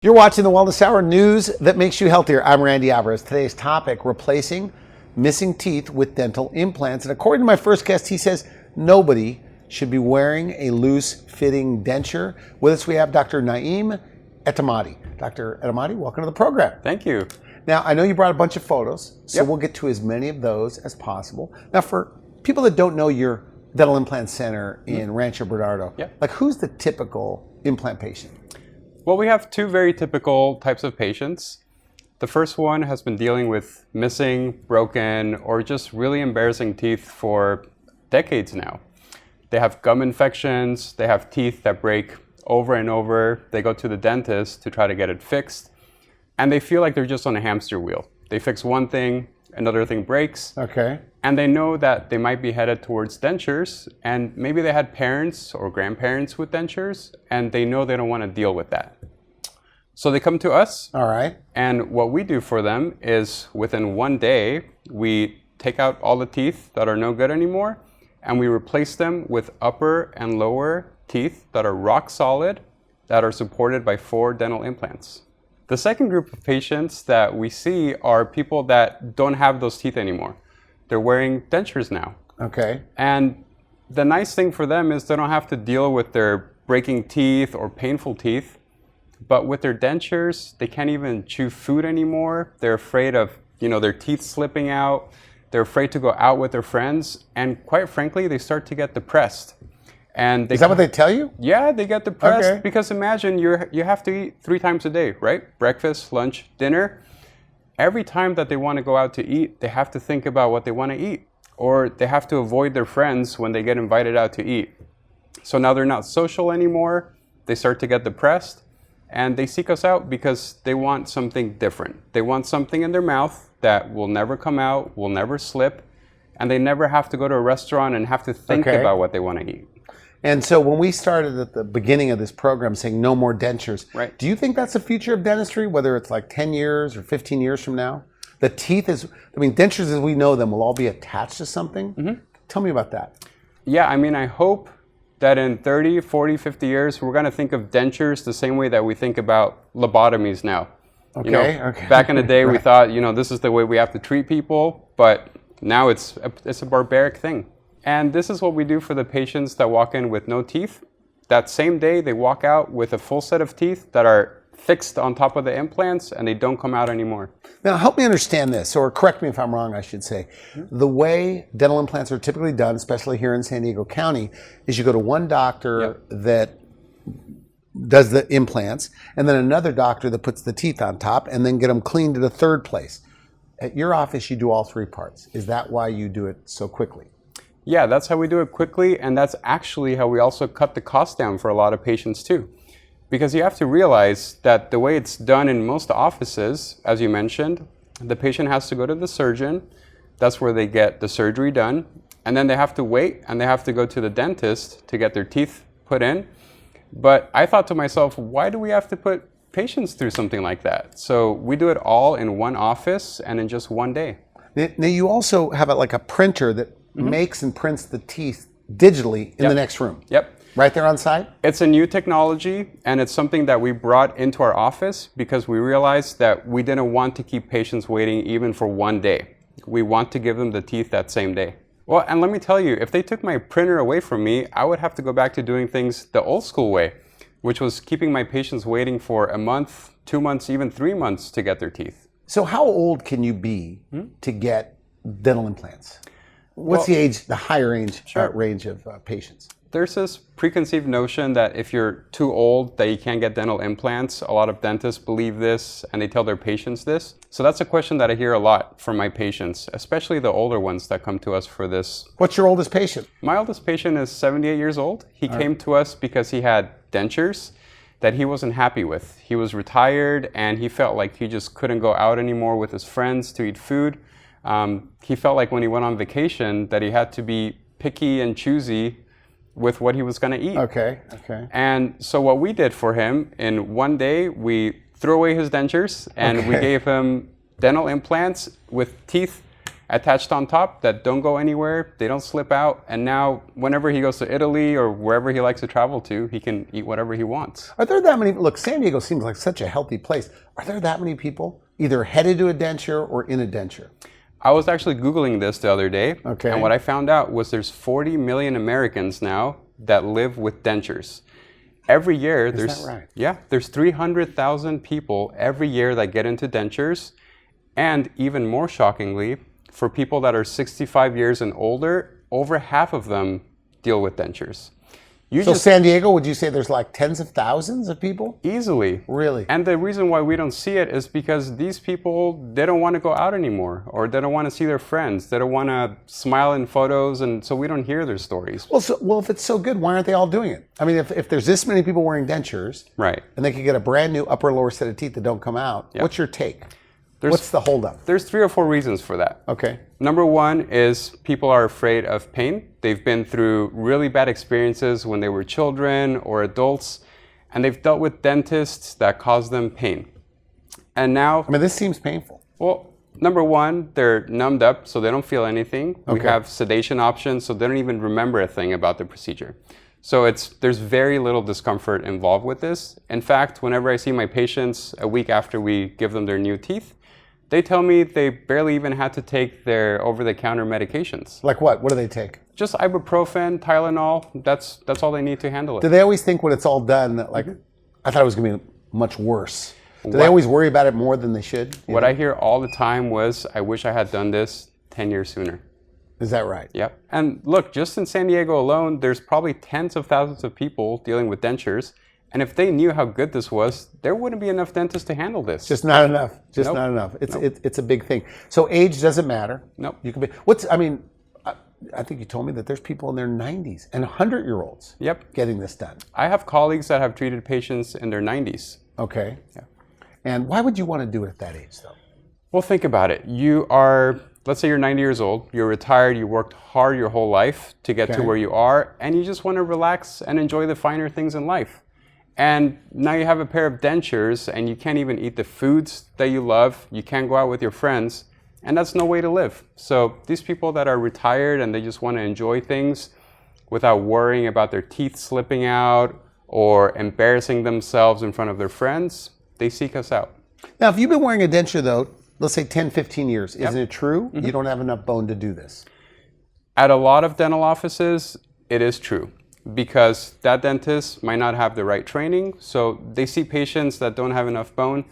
You're watching the Wellness Hour, news that makes you healthier. I'm Randy Alvarez. Today's topic, replacing missing teeth with dental implants. And according to my first guest, he says nobody should be wearing a loose-fitting denture. With us, we have Dr. Naeem Etemadi. Dr. Etemadi, welcome to the program. Thank you. Now, I know you brought a bunch of photos, so Yep. we'll get to as many of those as possible. Now, for people that don't know your dental implant center in Rancho Bernardo, Yep. like who's the typical implant patient? Well, we have two very typical types of patients. The first one has been dealing with missing, broken, or just really embarrassing teeth for decades now. They have gum infections, they have teeth that break over and over. They go to the dentist to try to get it fixed, and they feel like they're just on a hamster wheel. They fix one thing, another thing breaks, Okay. and they know that they might be headed towards dentures, and maybe they had parents or grandparents with dentures, and they know they don't want to deal with that. So they come to us, All right. and what we do for them is within one day, we take out all the teeth that are no good anymore, and we replace them with upper and lower teeth that are rock solid, that are supported by 4 dental implants. The second group of patients that we see are people that don't have those teeth anymore. They're wearing dentures now. Okay. And the nice thing for them is they don't have to deal with their breaking teeth or painful teeth. But with their dentures, they can't even chew food anymore. They're afraid of, their teeth slipping out. They're afraid to go out with their friends. And quite frankly, they start to get depressed. And Is that what they tell you? Yeah, they get depressed Okay. because imagine you have to eat 3 times a day, right? Breakfast, lunch, dinner. Every time that they want to go out to eat, they have to think about what they want to eat, or they have to avoid their friends when they get invited out to eat. So now they're not social anymore. They start to get depressed, and they seek us out because they want something different. They want something in their mouth that will never come out, will never slip, and they never have to go to a restaurant and have to think Okay. about what they want to eat. And so when we started at the beginning of this program saying no more dentures, Right. do you think that's the future of dentistry, whether it's like 10 years or 15 years from now? The teeth dentures as we know them will all be attached to something. Mm-hmm. Tell me about that. Yeah, I hope that in 30, 40, 50 years, we're going to think of dentures the same way that we think about lobotomies now. Okay. Back in the day, we Right. thought, this is the way we have to treat people, but now it's a barbaric thing. And this is what we do for the patients that walk in with no teeth. That same day, they walk out with a full set of teeth that are fixed on top of the implants, and they don't come out anymore. Now, help me understand this, or correct me if I'm wrong, I should say. The way dental implants are typically done, especially here in San Diego County, is you go to one doctor that does the implants, and then another doctor that puts the teeth on top, and then get them cleaned at a third place. At your office, you do all 3 parts. Is that why you do it so quickly? Yeah, that's how we do it quickly, and that's actually how we also cut the cost down for a lot of patients too. Because you have to realize that the way it's done in most offices, as you mentioned, the patient has to go to the surgeon. That's where they get the surgery done. And then they have to wait, and they have to go to the dentist to get their teeth put in. But I thought to myself, why do we have to put patients through something like that? So we do it all in one office and in just one day. Now, you also have like a printer that makes and prints the teeth digitally in the next room. Yep. Right there on site? It's a new technology, and it's something that we brought into our office because we realized that we didn't want to keep patients waiting even for one day. We want to give them the teeth that same day. Well, and let me tell you, if they took my printer away from me, I would have to go back to doing things the old school way, which was keeping my patients waiting for a month, 2 months, even 3 months to get their teeth. So how old can you be to get dental implants? What's the age, the higher range of patients? There's this preconceived notion that if you're too old that you can't get dental implants. A lot of dentists believe this, and they tell their patients this. So that's a question that I hear a lot from my patients, especially the older ones that come to us for this. What's your oldest patient? My oldest patient is 78 years old. He came to us because he had dentures that he wasn't happy with. He was retired, and he felt like he just couldn't go out anymore with his friends to eat food. He felt like when he went on vacation that he had to be picky and choosy with what he was going to eat. Okay. And so what we did for him, in one day, we threw away his dentures, and we gave him dental implants with teeth attached on top that don't go anywhere, they don't slip out, and now whenever he goes to Italy or wherever he likes to travel to, he can eat whatever he wants. Are there that many? Look, San Diego seems like such a healthy place. Are there that many people either headed to a denture or in a denture? I was actually Googling this the other day, Okay. and what I found out was there's 40 million Americans now that live with dentures. Every year, Is that right? Yeah, there's 300,000 people every year that get into dentures, and even more shockingly, for people that are 65 years and older, over half of them deal with dentures. So San Diego, would you say there's like tens of thousands of people? Easily. Really? And the reason why we don't see it is because these people, they don't want to go out anymore, or they don't want to see their friends. They don't want to smile in photos, and so we don't hear their stories. Well, if it's so good, why aren't they all doing it? I mean, if there's this many people wearing dentures, Right. and they could get a brand new upper lower set of teeth that don't come out, what's your take? What's the holdup? There's 3 or 4 reasons for that. Okay. Number one is people are afraid of pain. They've been through really bad experiences when they were children or adults, and they've dealt with dentists that cause them pain. And now, I mean, this seems painful. well, number one, they're numbed up, so they don't feel anything. We Okay. have sedation options, so they don't even remember a thing about the procedure. So there's very little discomfort involved with this. In fact, whenever I see my patients a week after we give them their new teeth, they tell me they barely even had to take their over-the-counter medications. Like what? What do they take? Just ibuprofen, Tylenol, that's all they need to handle it. Do they always think when it's all done that, like, I thought it was going to be much worse? Do they What- always worry about it more than they should? What I hear all the time was, I wish I had done this 10 years sooner. Is that right? Yep. And look, just in San Diego alone, there's probably tens of thousands of people dealing with dentures. And if they knew how good this was, there wouldn't be enough dentists to handle this. Just not enough. Just Nope. not enough. It's a big thing. So age doesn't matter. Nope. You can be. I think you told me that there's people in their 90s and 100-year-olds. Yep. Getting this done. I have colleagues that have treated patients in their 90s. Okay. Yeah. And why would you want to do it at that age, though? Well, think about it. You are, let's say you're 90 years old, you're retired, you worked hard your whole life to get to Okay. where you are, and you just want to relax and enjoy the finer things in life. And now you have a pair of dentures and you can't even eat the foods that you love. You can't go out with your friends, and that's no way to live. So these people that are retired and they just want to enjoy things without worrying about their teeth slipping out or embarrassing themselves in front of their friends, they seek us out. Now, if you've been wearing a denture, though, let's say 10, 15 years, isn't it true? You don't have enough bone to do this. At a lot of dental offices, it is true, because that dentist might not have the right training, so they see patients that don't have enough bone.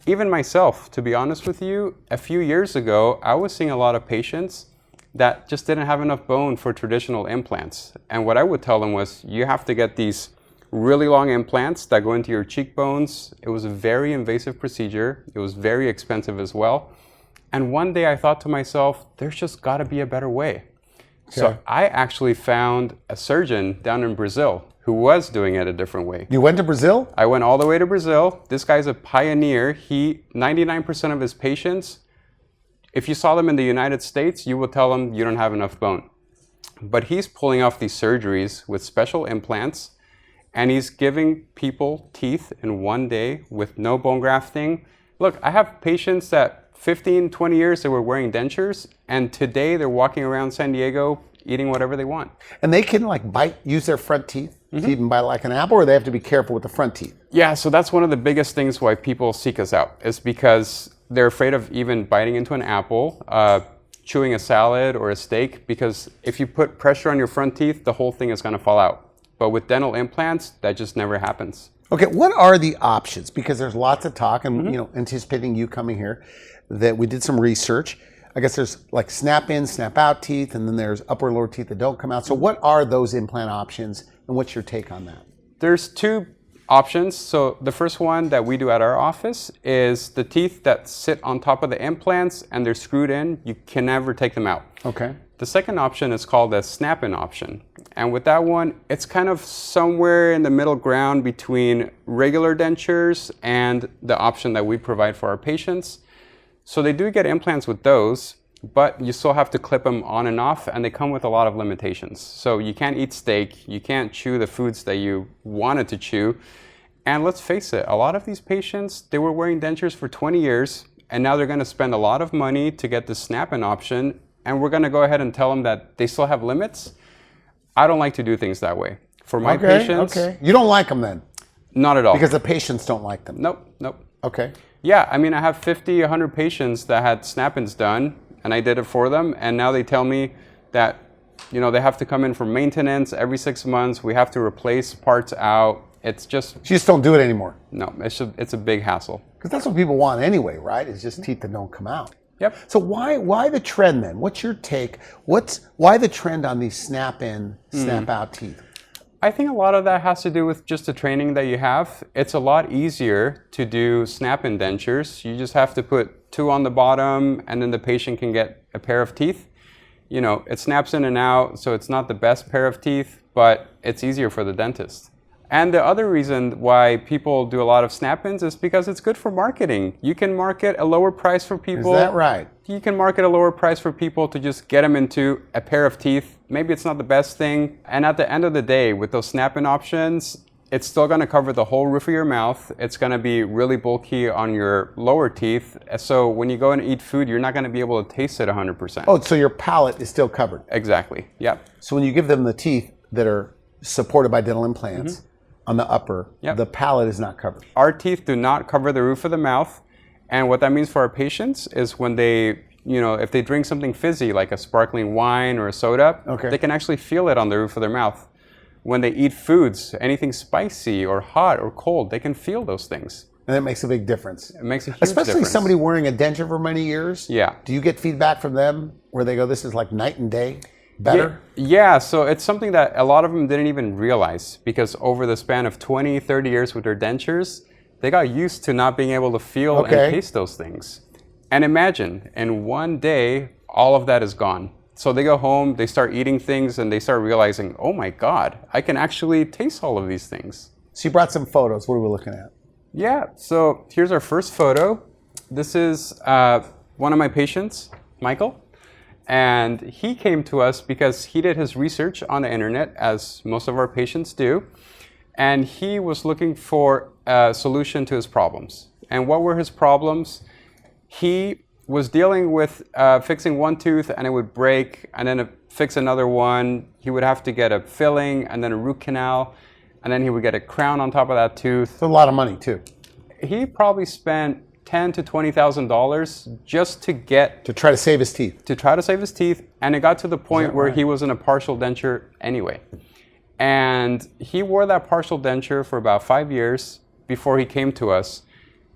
Even myself, to be honest with you, a few years ago, I was seeing a lot of patients that just didn't have enough bone for traditional implants. And what I would tell them was, you have to get these really long implants that go into your cheekbones. It was a very invasive procedure. It was very expensive as well. And one day I thought to myself, there's just gotta be a better way. So Okay. I actually found a surgeon down in Brazil who was doing it a different way. You went to Brazil? I went all the way to Brazil. This guy's a pioneer. 99% of his patients, if you saw them in the United States, you would tell them you don't have enough bone. But he's pulling off these surgeries with special implants, and he's giving people teeth in one day with no bone grafting. Look, I have patients that 15, 20 years they were wearing dentures, and today they're walking around San Diego eating whatever they want. And they can like use their front teeth to even bite like an apple, or they have to be careful with the front teeth? Yeah, so that's one of the biggest things why people seek us out, is because they're afraid of even biting into an apple, chewing a salad or a steak, because if you put pressure on your front teeth, the whole thing is going to fall out. But with dental implants, that just never happens. Okay, what are the options? Because there's lots of talk, and anticipating you coming here, that we did some research. I guess there's like snap in, snap out teeth, and then there's upper and lower teeth that don't come out. So what are those implant options, and what's your take on that? There's two options. So the first one that we do at our office is the teeth that sit on top of the implants and they're screwed in. You can never take them out. Okay. The second option is called the snap-in option. And with that one, it's kind of somewhere in the middle ground between regular dentures and the option that we provide for our patients. So they do get implants with those, but you still have to clip them on and off, and they come with a lot of limitations. So you can't eat steak, you can't chew the foods that you wanted to chew. And let's face it, a lot of these patients, they were wearing dentures for 20 years, and now they're going to spend a lot of money to get the snap-in option, and we're going to go ahead and tell them that they still have limits. I don't like to do things that way. For my patients... Okay. You don't like them then? Not at all. Because the patients don't like them? Nope. Okay. Yeah, I mean, I have 50, 100 patients that had snap-ins done, and I did it for them, and now they tell me that, they have to come in for maintenance every 6 months. We have to replace parts out. It's just... You just don't do it anymore? No, it's a big hassle. Because that's what people want anyway, right? It's just teeth that don't come out. Yep. So why the trend then? What's your take? Why the trend on these snap-in, snap-out teeth? I think a lot of that has to do with just the training that you have. It's a lot easier to do snap-in dentures. You just have to put 2 on the bottom, and then the patient can get a pair of teeth. It snaps in and out, so it's not the best pair of teeth, but it's easier for the dentist. And the other reason why people do a lot of snap-ins is because it's good for marketing. You can market a lower price for people. Is that right? You can market a lower price for people to just get them into a pair of teeth. Maybe it's not the best thing. And at the end of the day, with those snap-in options, it's still going to cover the whole roof of your mouth. It's going to be really bulky on your lower teeth. So when you go and eat food, you're not going to be able to taste it 100%. Oh, so your palate is still covered. Exactly. Yep. So when you give them the teeth that are supported by dental implants on the upper, the palate is not covered. Our teeth do not cover the roof of the mouth. And what that means for our patients is when they, if they drink something fizzy like a sparkling wine or a soda, they can actually feel it on the roof of their mouth. When they eat foods, anything spicy or hot or cold, they can feel those things. And that makes a big difference. It makes a huge Especially difference. somebody wearing a denture for many years. Yeah. Do you get feedback from them where they go, this is like night and day better? Yeah, so it's something that a lot of them didn't even realize, because over the span of 20, 30 years with their dentures, they got used to not being able to feel and taste those things. And imagine, in one day, all of that is gone. So they go home, they start eating things, and they start realizing, oh my God, I can actually taste all of these things. So you brought some photos. What are we looking at? Yeah, so here's our first photo. This is one of my patients, Michael. And he came to us because he did his research on the internet, as most of our patients do. And he was looking for a solution to his problems. And what were his problems? He was dealing with fixing one tooth and it would break, and then fix another one. He would have to get a filling and then a root canal, and then he would get a crown on top of that tooth. It's a lot of money too. He probably spent $10,000 to $20,000 just to try to save his teeth. And it got to the point where he was in a partial denture anyway. And he wore that partial denture for about 5 years before he came to us,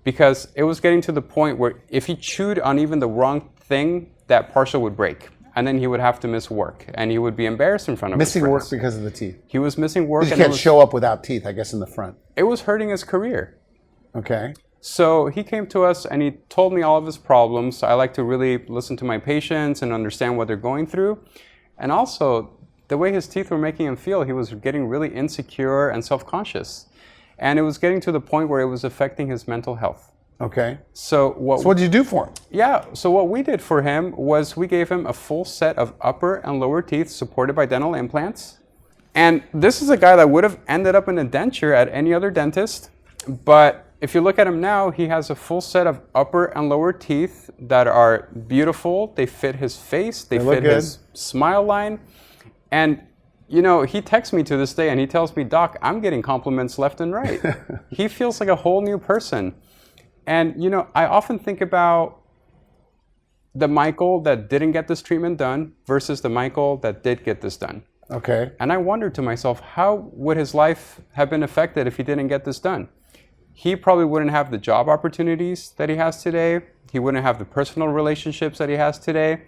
because it was getting to the point where if he chewed on even the wrong thing, that partial would break. And then he would have to miss work, and he would be embarrassed in front of his friends. Missing work because of the teeth. He was missing work. You can't show up without teeth, I guess, in the front. It was hurting his career. Okay. So he came to us and he told me all of his problems. I like to really listen to my patients and understand what they're going through. And also, the way his teeth were making him feel, he was getting really insecure and self-conscious. And it was getting to the point where it was affecting his mental health. Okay. So what did you do for him? Yeah, so what we did for him was we gave him a full set of upper and lower teeth supported by dental implants. And this is a guy that would have ended up in a denture at any other dentist. But if you look at him now, he has a full set of upper and lower teeth that are beautiful. They fit his face. They fit his smile line. And he texts me to this day and he tells me, Doc, I'm getting compliments left and right. He feels like a whole new person. And, I often think about the Michael that didn't get this treatment done versus the Michael that did get this done. Okay. And I wondered to myself, how would his life have been affected if he didn't get this done? He probably wouldn't have the job opportunities that he has today. He wouldn't have the personal relationships that he has today.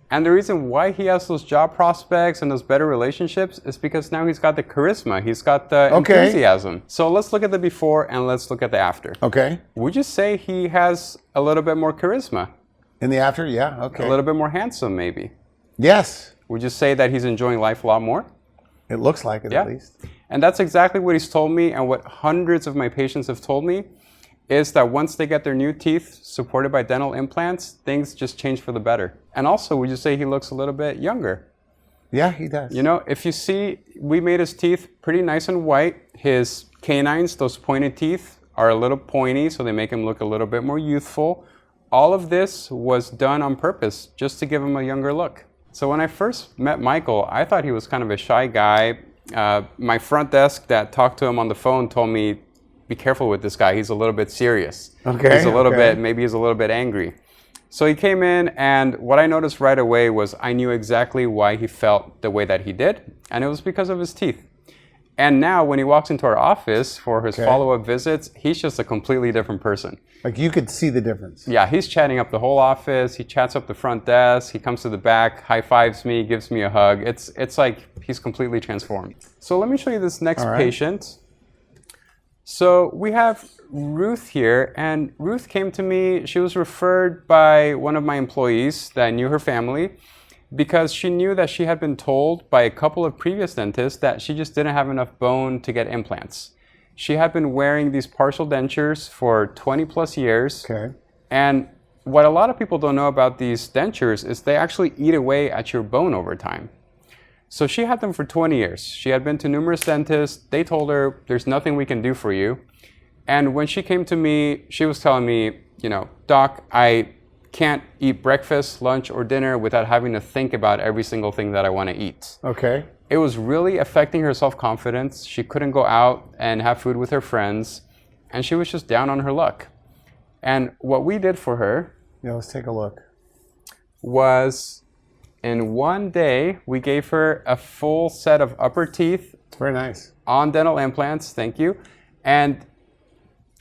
And the reason why he has those job prospects and those better relationships is because now he's got the charisma. He's got the enthusiasm. So let's look at the before and let's look at the after. Okay. Would you say he has a little bit more charisma? In the after, yeah, okay. A little bit more handsome, maybe? Yes. Would you say that he's enjoying life a lot more? It looks like it, at least. And that's exactly what he's told me, and what hundreds of my patients have told me, is that once they get their new teeth supported by dental implants, things just change for the better. And also, would you say he looks a little bit younger? Yeah, he does. If you see, we made his teeth pretty nice and white. His canines, those pointed teeth, are a little pointy, so they make him look a little bit more youthful. all of this was done on purpose just to give him a younger look. So when I first met Michael, I thought he was kind of a shy guy. My front desk that talked to him on the phone told me, be careful with this guy. He's a little bit serious. Okay. He's a little bit, maybe he's a little bit angry. So he came in, and what I noticed right away was I knew exactly why he felt the way that he did, and it was because of his teeth. And now when he walks into our office for his follow-up visits, he's just a completely different person. Like you could see the difference. Yeah, he's chatting up the whole office. He chats up the front desk. He comes to the back, high-fives me, gives me a hug. It's like he's completely transformed. So let me show you this next patient. So we have Ruth here, and Ruth came to me. She was referred by one of my employees that knew her family because she knew that she had been told by a couple of previous dentists that she just didn't have enough bone to get implants. She had been wearing these partial dentures for 20 plus years. Okay. And what a lot of people don't know about these dentures is they actually eat away at your bone over time. So she had them for 20 years. She had been to numerous dentists. They told her, there's nothing we can do for you. And when she came to me, she was telling me, you know, Doc, I can't eat breakfast, lunch, or dinner without having to think about every single thing that I want to eat. Okay. It was really affecting her self-confidence. She couldn't go out and have food with her friends, and she was just down on her luck. And what we did for her, yeah, let's take a look, was in one day, we gave her a full set of upper teeth. Very nice. On dental implants, thank you. And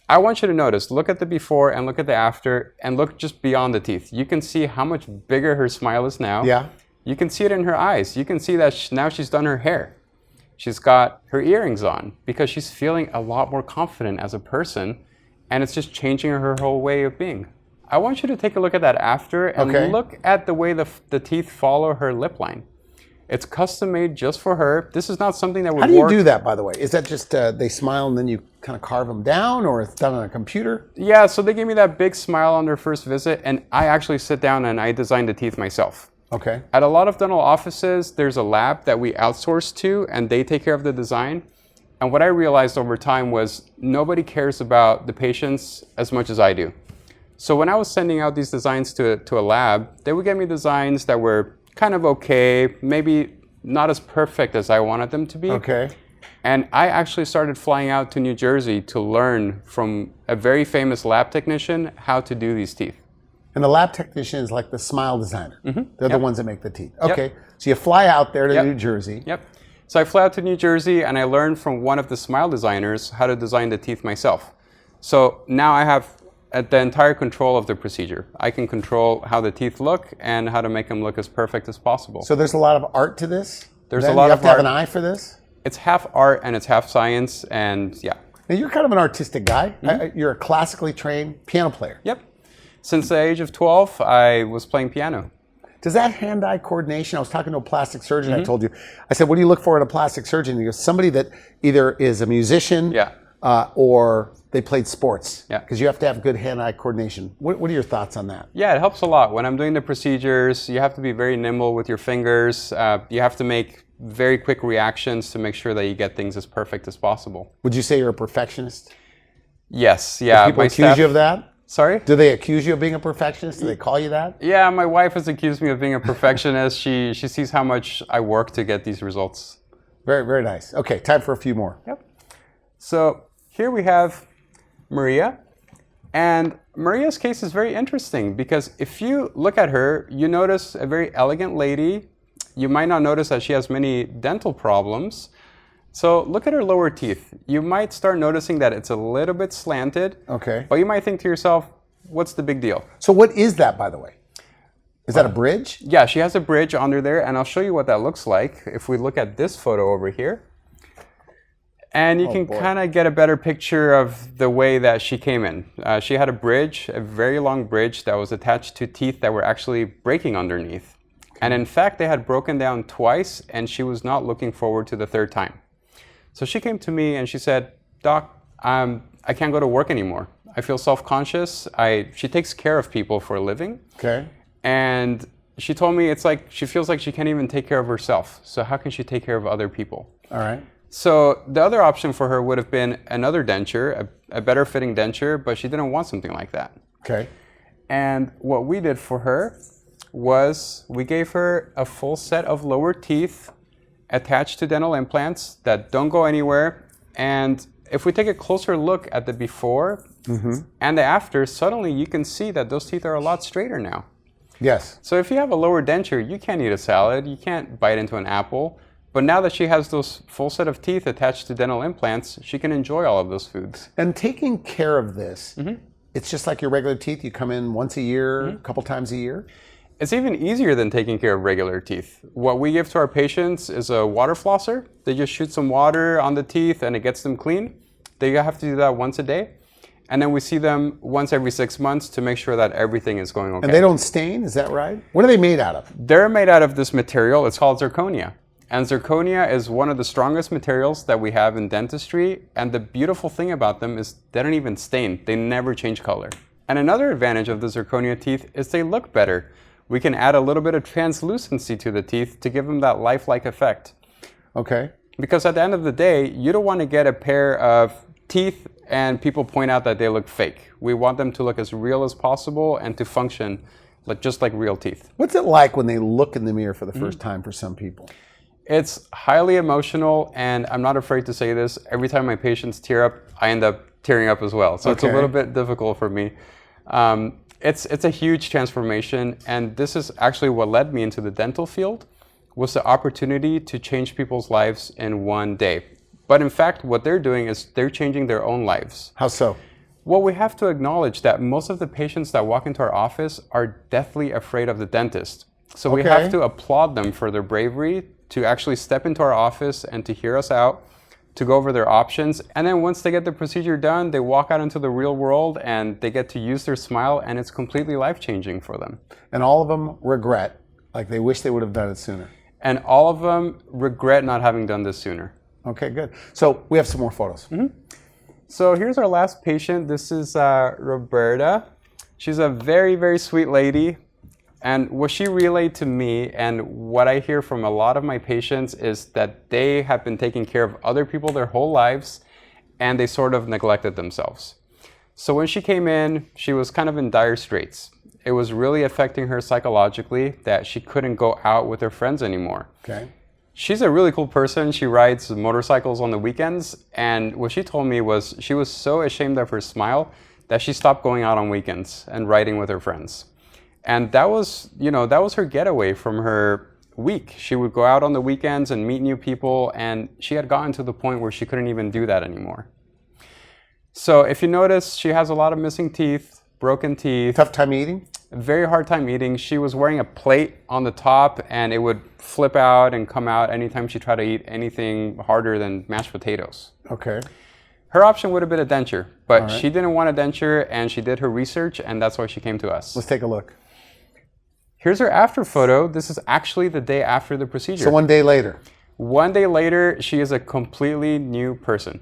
I want you to notice, look at the before and look at the after, and look just beyond the teeth. You can see how much bigger her smile is now. Yeah. You can see it in her eyes. You can see that now she's done her hair. She's got her earrings on because she's feeling a lot more confident as a person, and it's just changing her whole way of being. I want you to take a look at that after and look at the way the teeth follow her lip line. It's custom made just for her. This is not something that would work. How do you do that, by the way? Is that just they smile and then you kind of carve them down, or it's done on a computer? Yeah, so they gave me that big smile on their first visit, and I actually sit down and I design the teeth myself. Okay. At a lot of dental offices, there's a lab that we outsource to, and they take care of the design. And what I realized over time was nobody cares about the patients as much as I do. So when I was sending out these designs to a lab, they would get me designs that were kind of okay, maybe not as perfect as I wanted them to be. Okay. And I actually started flying out to New Jersey to learn from a very famous lab technician how to do these teeth. And the lab technician is like the smile designer. Mm-hmm. They're the ones that make the teeth. Okay. Yep. So you fly out there to New Jersey. Yep. So I flew out to New Jersey and I learned from one of the smile designers how to design the teeth myself. So now I have the entire control of the procedure. I can control how the teeth look and how to make them look as perfect as possible. So there's a lot of art to this? There's a lot of art. You have to have an eye for this? It's half art and it's half science, and yeah. Now you're kind of an artistic guy. Mm-hmm. You're a classically trained piano player. Yep. Since the age of 12, I was playing piano. Does that hand-eye coordination, I was talking to a plastic surgeon, I told you, I said, what do you look for in a plastic surgeon? He goes, somebody that either is a musician or they played sports. Yeah. Because you have to have good hand-eye coordination. What are your thoughts on that? Yeah, it helps a lot. When I'm doing the procedures, you have to be very nimble with your fingers. You have to make very quick reactions to make sure that you get things as perfect as possible. Would you say you're a perfectionist? Yes, yeah. Do people accuse you of that? Sorry? Do they accuse you of being a perfectionist? Do they call you that? Yeah, my wife has accused me of being a perfectionist. She sees how much I work to get these results. Very, very nice. Okay, time for a few more. Yep. So here we have Maria. And Maria's case is very interesting because if you look at her, you notice a very elegant lady. You might not notice that she has many dental problems. So look at her lower teeth. You might start noticing that it's a little bit slanted. Okay. But you might think to yourself, what's the big deal? So what is that, by the way? Is that a bridge? Yeah, she has a bridge under there, and I'll show you what that looks like if we look at this photo over here. And you can kind of get a better picture of the way that she came in. She had a bridge, a very long bridge that was attached to teeth that were actually breaking underneath. And in fact, they had broken down twice, and she was not looking forward to the third time. So she came to me and she said, Doc, I can't go to work anymore. I feel self-conscious. She takes care of people for a living. Okay. And she told me it's like she feels like she can't even take care of herself. So how can she take care of other people? All right. So the other option for her would have been another denture, a better fitting denture, but she didn't want something like that. Okay. And what we did for her was we gave her a full set of lower teeth attached to dental implants that don't go anywhere. And if we take a closer look at the before and the after, suddenly you can see that those teeth are a lot straighter now. Yes. So if you have a lower denture, you can't eat a salad, you can't bite into an apple. But now that she has those full set of teeth attached to dental implants, she can enjoy all of those foods. And taking care of this, it's just like your regular teeth. You come in once a year, a couple times a year. It's even easier than taking care of regular teeth. What we give to our patients is a water flosser. They just shoot some water on the teeth and it gets them clean. They have to do that once a day. And then we see them once every 6 months to make sure that everything is going okay. And they don't stain, is that right? What are they made out of? They're made out of this material. It's called zirconia. And zirconia is one of the strongest materials that we have in dentistry. And the beautiful thing about them is they don't even stain. They never change color. And another advantage of the zirconia teeth is they look better. We can add a little bit of translucency to the teeth to give them that lifelike effect. Okay. Because at the end of the day, you don't want to get a pair of teeth and people point out that they look fake. We want them to look as real as possible and to function just like real teeth. What's it like when they look in the mirror for the first time for some people? It's highly emotional, and I'm not afraid to say this. Every time my patients tear up, I end up tearing up as well. So It's a little bit difficult for me. It's a huge transformation, and this is actually what led me into the dental field, was the opportunity to change people's lives in one day. But in fact, what they're doing is they're changing their own lives. How so? Well, we have to acknowledge that most of the patients that walk into our office are deathly afraid of the dentist. So we have to applaud them for their bravery to actually step into our office and to hear us out, to go over their options. And then once they get the procedure done, they walk out into the real world and they get to use their smile, and it's completely life-changing for them. And all of them regret, like they wish they would have done it sooner. And all of them regret not having done this sooner. Okay, good. So we have some more photos. So here's our last patient. This is Roberta. She's a very, very sweet lady. And what she relayed to me, and what I hear from a lot of my patients, is that they have been taking care of other people their whole lives, and they sort of neglected themselves. So when she came in, she was kind of in dire straits. It was really affecting her psychologically that she couldn't go out with her friends anymore. Okay. She's a really cool person. She rides motorcycles on the weekends, and what she told me was she was so ashamed of her smile that she stopped going out on weekends and riding with her friends. And that was her getaway from her week. She would go out on the weekends and meet new people, and she had gotten to the point where she couldn't even do that anymore. So if you notice, she has a lot of missing teeth, broken teeth. Tough time eating? Very hard time eating. She was wearing a plate on the top, and it would flip out and come out anytime she tried to eat anything harder than mashed potatoes. Okay. Her option would have been a denture, but she didn't want a denture, and she did her research, and that's why she came to us. Let's take a look. Here's her after photo. This is actually the day after the procedure. So 1 day later. 1 day later, she is a completely new person.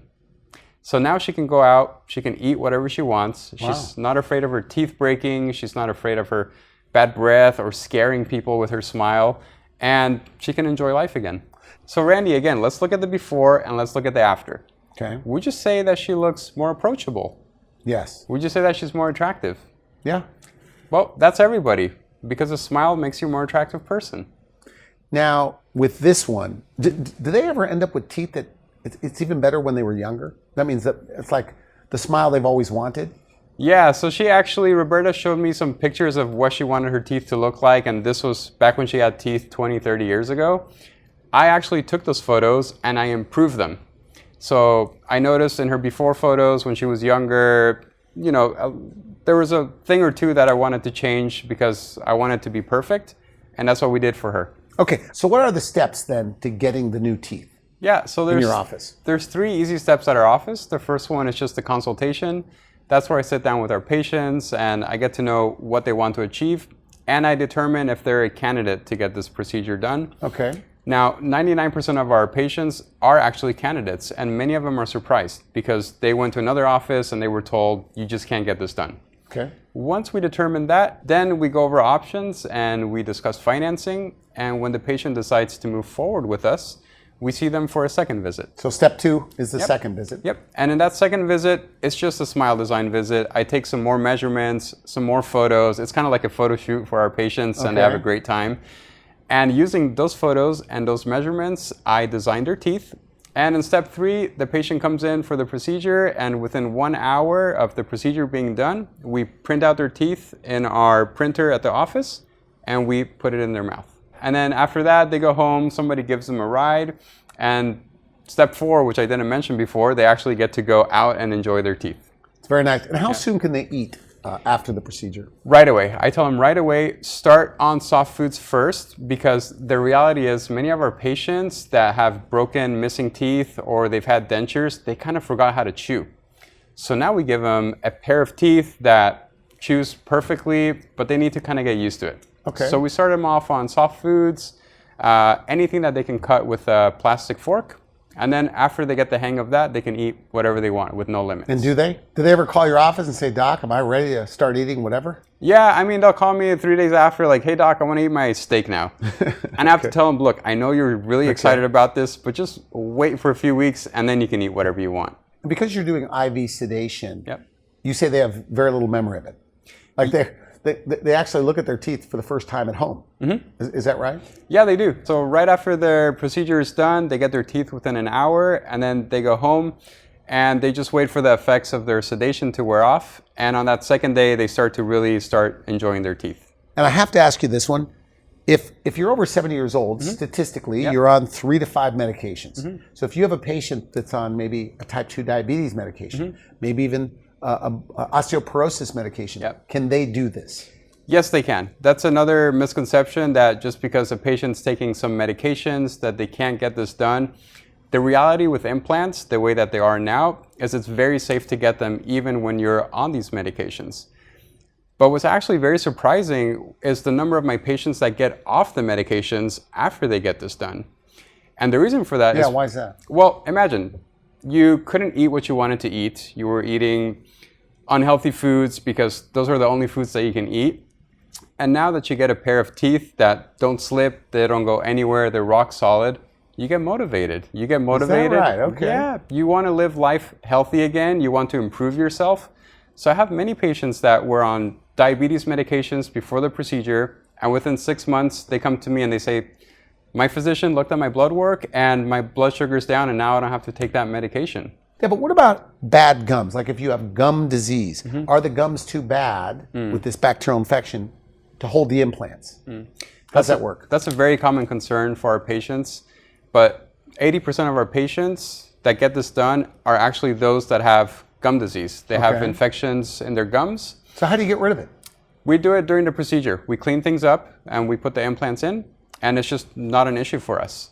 So now she can go out, she can eat whatever she wants. Wow. She's not afraid of her teeth breaking. She's not afraid of her bad breath or scaring people with her smile. And she can enjoy life again. So Randy, again, let's look at the before and let's look at the after. Okay. Would you say that she looks more approachable? Yes. Would you say that she's more attractive? Yeah. Well, that's everybody, because a smile makes you a more attractive person. Now, with this one, do they ever end up with teeth that it's even better when they were younger? That means that it's like the smile they've always wanted? Yeah, so Roberta showed me some pictures of what she wanted her teeth to look like, and this was back when she had teeth 20, 30 years ago. I actually took those photos and I improved them. So I noticed in her before photos when she was younger, there was a thing or two that I wanted to change because I wanted to be perfect, and that's what we did for her. Okay, so what are the steps then to getting the new teeth? Yeah, so in your office? There's 3 easy steps at our office. The first one is just a consultation. That's where I sit down with our patients and I get to know what they want to achieve, and I determine if they're a candidate to get this procedure done. Okay. Now, 99% of our patients are actually candidates, and many of them are surprised because they went to another office and they were told, you just can't get this done. Okay. Once we determine that, then we go over options and we discuss financing, and when the patient decides to move forward with us, we see them for a second visit. So step 2 is the second visit. Yep. And in that second visit, it's just a smile design visit. I take some more measurements, some more photos. It's kind of like a photo shoot for our patients, and they have a great time. And using those photos and those measurements, I design their teeth. And in step 3, the patient comes in for the procedure, and within 1 hour of the procedure being done, we print out their teeth in our printer at the office, and we put it in their mouth. And then after that, they go home, somebody gives them a ride, and step 4, which I didn't mention before, they actually get to go out and enjoy their teeth. It's very nice. And how soon can they eat after the procedure? Right away. I tell them right away, start on soft foods first, because the reality is many of our patients that have broken, missing teeth, or they've had dentures, they kind of forgot how to chew. So now we give them a pair of teeth that chews perfectly, but they need to kind of get used to it. Okay. So we start them off on soft foods, anything that they can cut with a plastic fork. And then after they get the hang of that, they can eat whatever they want with no limits. And do they? Do they ever call your office and say, Doc, am I ready to start eating whatever? Yeah, I mean, they'll call me 3 days after, like, hey, Doc, I want to eat my steak now. And I have to tell them, look, I know you're really excited about this, but just wait for a few weeks, and then you can eat whatever you want. Because you're doing IV sedation, you say they have very little memory of it. Like they actually look at their teeth for the first time at home. Is that right? Yeah, they do. So right after their procedure is done, they get their teeth within an hour, and then they go home, and they just wait for the effects of their sedation to wear off. And on that second day, they start to really start enjoying their teeth. And I have to ask you this one. If you're over 70 years old, statistically, you're on 3 to 5 medications. So if you have a patient that's on maybe a type 2 diabetes medication, maybe even osteoporosis medication, can they do this? Yes, they can. That's another misconception, that just because a patient's taking some medications that they can't get this done. The reality with implants, the way that they are now, is it's very safe to get them even when you're on these medications. But what's actually very surprising is the number of my patients that get off the medications after they get this done. And the reason for that is... Yeah, why is that? Well, imagine you couldn't eat what you wanted to eat. You were eating unhealthy foods because those are the only foods that you can eat. And now that you get a pair of teeth that don't slip, they don't go anywhere, they're rock solid, you get motivated. You get motivated. Is that right? Okay. Yeah. You want to live life healthy again. You want to improve yourself. So I have many patients that were on diabetes medications before the procedure, and within 6 months, they come to me and they say, my physician looked at my blood work and my blood sugar's down, and now I don't have to take that medication. Yeah, but what about bad gums? Like if you have gum disease, are the gums too bad with this bacterial infection to hold the implants? How does that work? That's a very common concern for our patients, but 80% of our patients that get this done are actually those that have gum disease. They have infections in their gums. So how do you get rid of it? We do it during the procedure. We clean things up and we put the implants in, and it's just not an issue for us.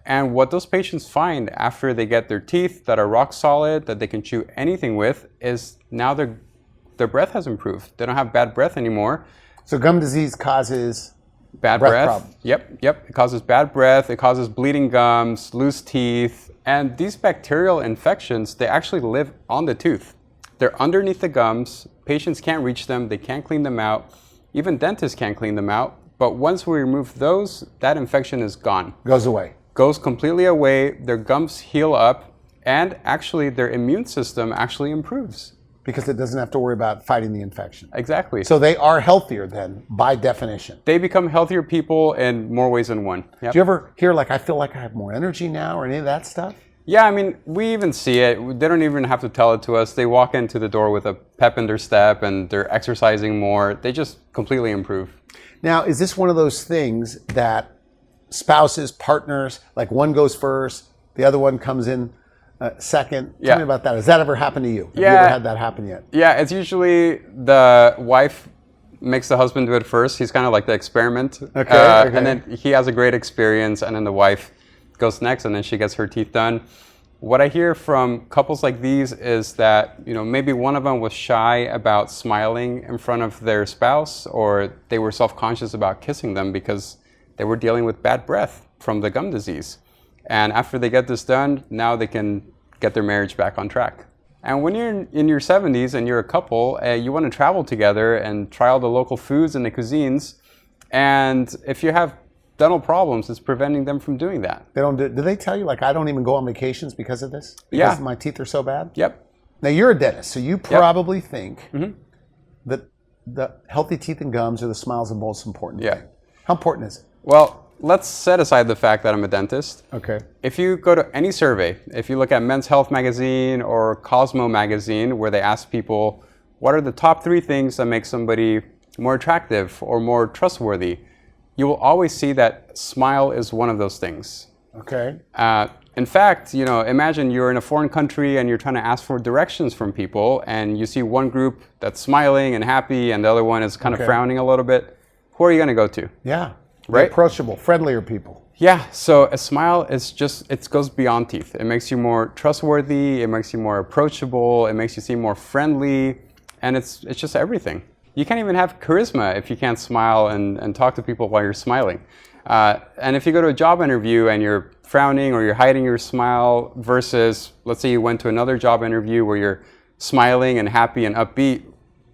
And what those patients find after they get their teeth that are rock solid, that they can chew anything with, is now their breath has improved. They don't have bad breath anymore. So gum disease causes bad breath. Problems. Yep. It causes bad breath. It causes bleeding gums, loose teeth. And these bacterial infections, they actually live on the tooth. They're underneath the gums. Patients can't reach them. They can't clean them out. Even dentists can't clean them out. But once we remove those, that infection is gone. Goes away. Goes completely away. Their gums heal up. And actually, their immune system actually improves. Because it doesn't have to worry about fighting the infection. Exactly. So they are healthier then, by definition. They become healthier people in more ways than one. Yep. Do you ever hear like, I feel like I have more energy now, or any of that stuff? Yeah, I mean, we even see it. They don't even have to tell it to us. They walk into the door with a pep in their step and they're exercising more. They just completely improve. Now, is this one of those things that spouses, partners, like one goes first, the other one comes in second? Tell me about that. Has that ever happened to you? Have you ever had that happen yet? Yeah, it's usually the wife makes the husband do it first. He's kind of like the experiment. Okay. And then he has a great experience, and then the wife goes next, and then she gets her teeth done. What I hear from couples like these is that, you know, maybe one of them was shy about smiling in front of their spouse, or they were self-conscious about kissing them because they were dealing with bad breath from the gum disease. And after they get this done, now they can get their marriage back on track. And when you're in your 70s and you're a couple, you want to travel together and try all the local foods and the cuisines. And if you have dental problems is preventing them from doing that. They don't do they tell you, like, I don't even go on vacations because of this? Yeah. Because my teeth are so bad? Yep. Now, you're a dentist, so you probably think that the healthy teeth and gums are the smiles the most important thing. How important is it? Well, let's set aside the fact that I'm a dentist. Okay. If you go to any survey, if you look at Men's Health magazine or Cosmo magazine, where they ask people, what are the top 3 things that make somebody more attractive or more trustworthy, you will always see that smile is one of those things. Okay. In fact, imagine you're in a foreign country and you're trying to ask for directions from people, and you see one group that's smiling and happy and the other one is kind of frowning a little bit. Who are you going to go to? Yeah. Right? Approachable, friendlier people. Yeah, so a smile is it goes beyond teeth. It makes you more trustworthy, it makes you more approachable, it makes you seem more friendly, and it's just everything. You can't even have charisma if you can't smile and talk to people while you're smiling. And if you go to a job interview and you're frowning or you're hiding your smile versus, let's say you went to another job interview where you're smiling and happy and upbeat,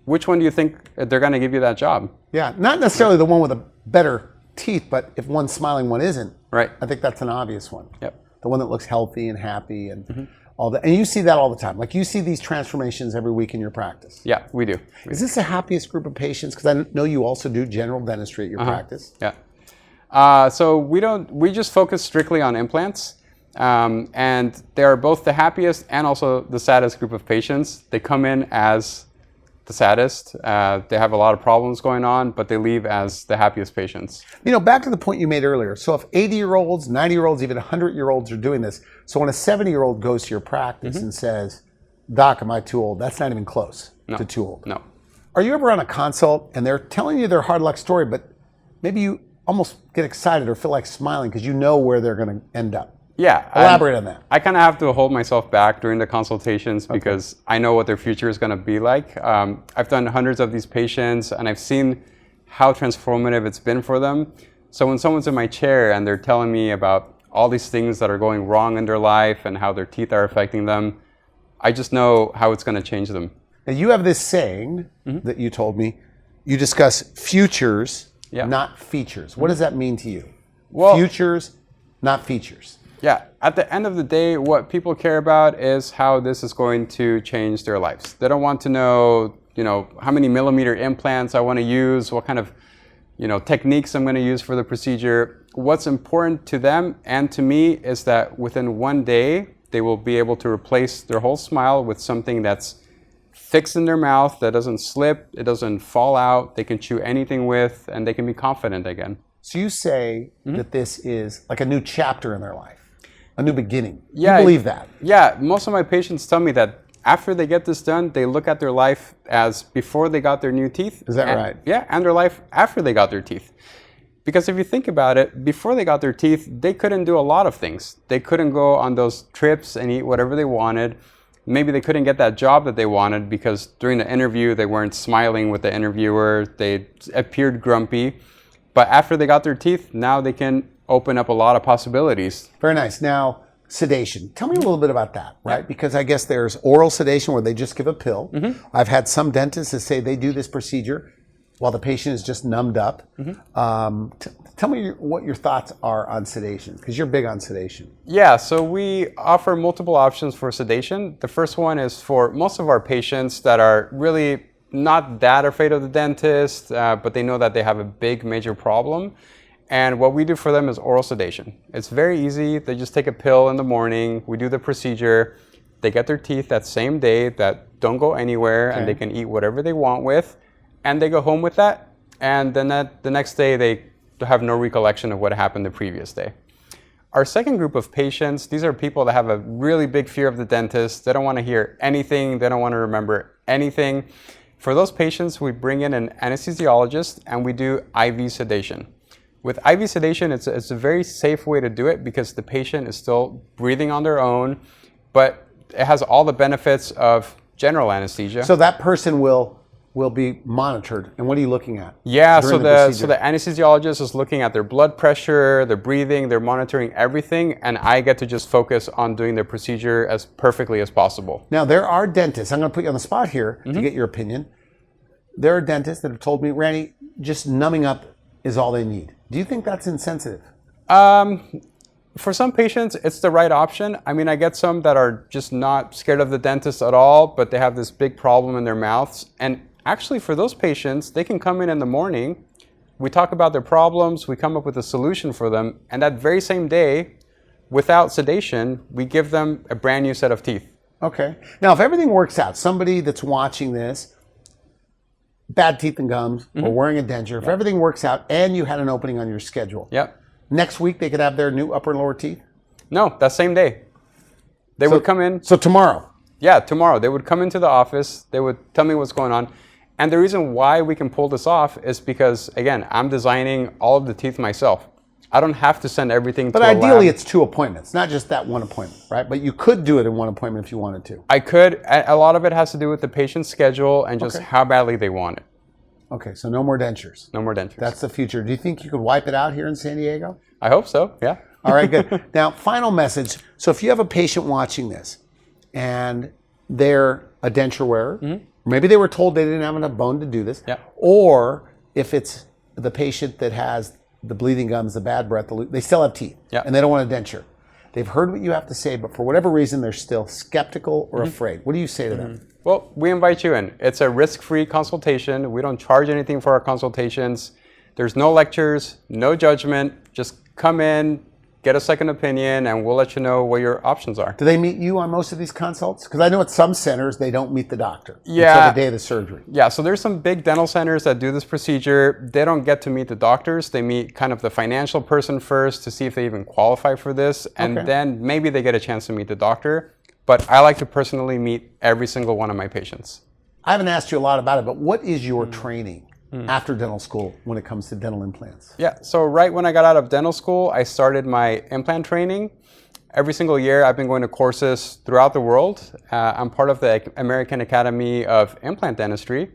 which one do you think they're going to give you that job? Yeah, not necessarily the one with the better teeth, but if one's smiling, one isn't. Right. I think that's an obvious one. Yep. The one that looks healthy and happy and all that. And you see that all the time. Like, you see these transformations every week in your practice. Yeah, we do. Is this the happiest group of patients? Because I know you also do general dentistry at your practice. Yeah. So we just focus strictly on implants. And they are both the happiest and also the saddest group of patients. They come in as the saddest. They have a lot of problems going on, but they leave as the happiest patients. Back to the point you made earlier. So if 80-year-olds, 90-year-olds, even 100-year-olds are doing this, so when a 70-year-old goes to your practice and says, Doc, am I too old? That's not even close to too old. No. Are you ever on a consult and they're telling you their hard luck story, but maybe you almost get excited or feel like smiling because you know where they're going to end up? Yeah. Elaborate on that. I kind of have to hold myself back during the consultations because I know what their future is going to be like. I've done hundreds of these patients and I've seen how transformative it's been for them. So when someone's in my chair and they're telling me about all these things that are going wrong in their life and how their teeth are affecting them, I just know how it's going to change them. Now, you have this saying that you told me. You discuss futures, not features. What does that mean to you? Well, futures, not features. Yeah, at the end of the day, what people care about is how this is going to change their lives. They don't want to know, how many millimeter implants I want to use, what kind of, techniques I'm going to use for the procedure. What's important to them and to me is that within one day, they will be able to replace their whole smile with something that's fixed in their mouth, that doesn't slip, it doesn't fall out, they can chew anything with, and they can be confident again. So you say that this is like a new chapter in their life. A new beginning. Yeah, you believe that? Yeah, most of my patients tell me that after they get this done, they look at their life as before they got their new teeth. Is that right? Yeah, and their life after they got their teeth. Because if you think about it, before they got their teeth, they couldn't do a lot of things. They couldn't go on those trips and eat whatever they wanted. Maybe they couldn't get that job that they wanted because during the interview, they weren't smiling with the interviewer. They appeared grumpy. But after they got their teeth, now they can open up a lot of possibilities. Very nice. Now, sedation. Tell me a little bit about that, right? Yeah. Because I guess there's oral sedation where they just give a pill. I've had some dentists that say they do this procedure while the patient is just numbed up. Tell me what your thoughts are on sedation, because you're big on sedation. Yeah, so we offer multiple options for sedation. The first one is for most of our patients that are really not that afraid of the dentist, but they know that they have a big major problem. And what we do for them is oral sedation. It's very easy. They just take a pill in the morning. We do the procedure. They get their teeth that same day that don't go anywhere, and they can eat whatever they want with. And they go home with that. And then the next day, they have no recollection of what happened the previous day. Our second group of patients, these are people that have a really big fear of the dentist. They don't want to hear anything. They don't want to remember anything. For those patients, we bring in an anesthesiologist and we do IV sedation. With IV sedation, it's a very safe way to do it because the patient is still breathing on their own, but it has all the benefits of general anesthesia. So that person will be monitored. And what are you looking at? Yeah, so the anesthesiologist is looking at their blood pressure, their breathing, they're monitoring everything, and I get to just focus on doing the procedure as perfectly as possible. Now, there are dentists, I'm going to put you on the spot here to get your opinion. There are dentists that have told me, Randy, just numbing up is all they need. Do you think that's insensitive? For some patients, it's the right option. I mean, I get some that are just not scared of the dentist at all, but they have this big problem in their mouths. And actually, for those patients, they can come in the morning. We talk about their problems. We come up with a solution for them. And that very same day, without sedation, we give them a brand new set of teeth. Okay. Now, if everything works out, somebody that's watching this, bad teeth and gums, or wearing a denture, if everything works out and you had an opening on your schedule, next week they could have their new upper and lower teeth? No, that same day. They would come in. So tomorrow? Yeah, tomorrow. They would come into the office. They would tell me what's going on. And the reason why we can pull this off is because, again, I'm designing all of the teeth myself. I don't have to send everything to a lab. But ideally, it's 2 appointments, not just that one appointment, right? But you could do it in 1 appointment if you wanted to. I could. A lot of it has to do with the patient's schedule and just how badly they want it. Okay, so no more dentures. No more dentures. That's the future. Do you think you could wipe it out here in San Diego? I hope so, yeah. All right, good. Now, final message. So if you have a patient watching this and they're a denture wearer, maybe they were told they didn't have enough bone to do this, or if it's the patient that has the bleeding gums, the bad breath, they still have teeth, and they don't want a denture. They've heard what you have to say, but for whatever reason, they're still skeptical or afraid. What do you say to them? Well, we invite you in. It's a risk-free consultation. We don't charge anything for our consultations. There's no lectures, no judgment. Just come in, get a second opinion, and we'll let you know what your options are. Do they meet you on most of these consults? Because I know at some centers, they don't meet the doctor until the day of the surgery. Yeah, so there's some big dental centers that do this procedure. They don't get to meet the doctors. They meet kind of the financial person first to see if they even qualify for this, and then maybe they get a chance to meet the doctor. But I like to personally meet every single one of my patients. I haven't asked you a lot about it, but what is your training after dental school when it comes to dental implants? Yeah, so right when I got out of dental school, I started my implant training. Every single year, I've been going to courses throughout the world. I'm part of the American Academy of Implant Dentistry.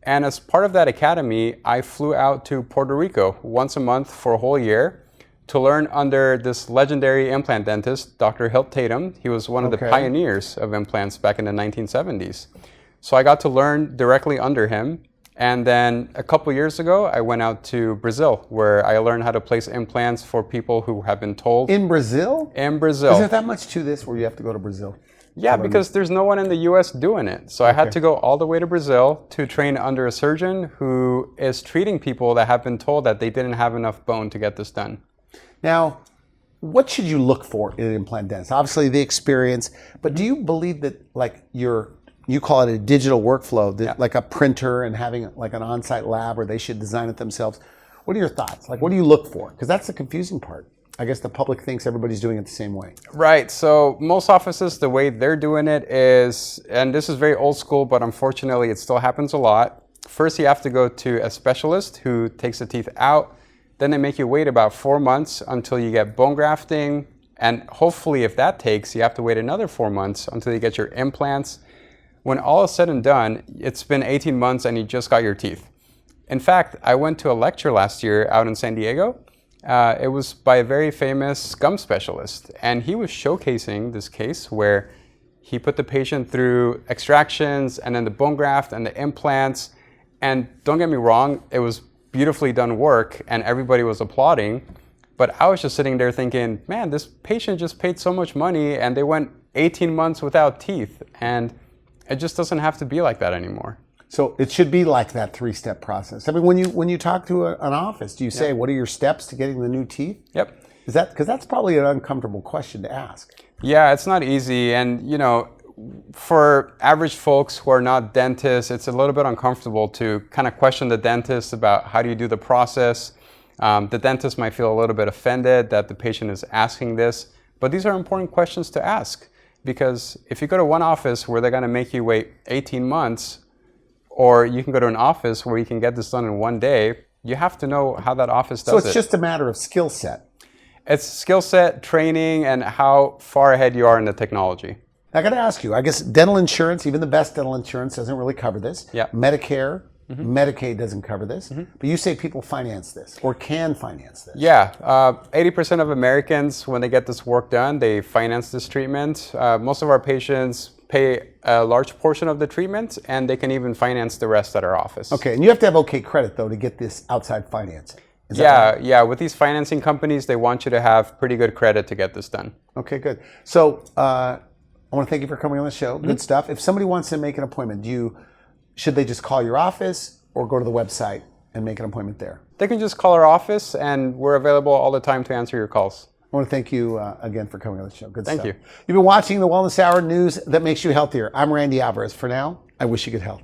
And as part of that academy, I flew out to Puerto Rico once a month for a whole year to learn under this legendary implant dentist, Dr. Hilt Tatum. He was one of the pioneers of implants back in the 1970s. So I got to learn directly under him. And then a couple years ago, I went out to Brazil, where I learned how to place implants for people who have been told. In Brazil? In Brazil. Is there that much to this where you have to go to Brazil? Yeah, because there's no one in the US doing it. So I had to go all the way to Brazil to train under a surgeon who is treating people that have been told that they didn't have enough bone to get this done. Now, what should you look for in an implant dentist? Obviously, the experience, but do you believe that, like, you call it a digital workflow, like a printer and having like an on-site lab, or they should design it themselves? What are your thoughts? Like, what do you look for? Because that's the confusing part. I guess the public thinks everybody's doing it the same way. Right. So most offices, the way they're doing it is, and this is very old school, but unfortunately it still happens a lot. First, you have to go to a specialist who takes the teeth out. Then they make you wait about 4 months until you get bone grafting. And hopefully, if that takes, you have to wait another 4 months until you get your implants. When all is said and done, it's been 18 months and you just got your teeth. In fact, I went to a lecture last year out in San Diego. It was by a very famous gum specialist. And he was showcasing this case where he put the patient through extractions and then the bone graft and the implants. And don't get me wrong, it was beautifully done work and everybody was applauding. But I was just sitting there thinking, man, this patient just paid so much money and they went 18 months without teeth. And it just doesn't have to be like that anymore. So it should be like that 3-step process. I mean, when you talk to an office, do you say, what are your steps to getting the new teeth? Yep. Is that, because that's probably an uncomfortable question to ask. Yeah, it's not easy. And, you know, for average folks who are not dentists, it's a little bit uncomfortable to kind of question the dentist about how do you do the process. The dentist might feel a little bit offended that the patient is asking this, but these are important questions to ask. Because if you go to one office where they're going to make you wait 18 months, or you can go to an office where you can get this done in 1 day, you have to know how that office does it. So it's just a matter of skill set. It's skill set, training, and how far ahead you are in the technology. I got to ask you, I guess dental insurance, even the best dental insurance, doesn't really cover this. Yeah. Medicare, Medicaid doesn't cover this. But you say people finance this or can finance this. Yeah, 80% of Americans, when they get this work done, they finance this treatment. Most of our patients pay a large portion of the treatment, and they can even finance the rest at our office. Okay, and you have to have okay credit, though, to get this outside financing. Is that right? Yeah. With these financing companies, they want you to have pretty good credit to get this done. Okay, good. So I want to thank you for coming on the show. Good stuff. If somebody wants to make an appointment, should they just call your office or go to the website and make an appointment there? They can just call our office, and we're available all the time to answer your calls. I want to thank you again for coming on the show. Good stuff. Thank you. You've been watching the Wellness Hour, news that makes you healthier. I'm Randy Alvarez. For now, I wish you good health.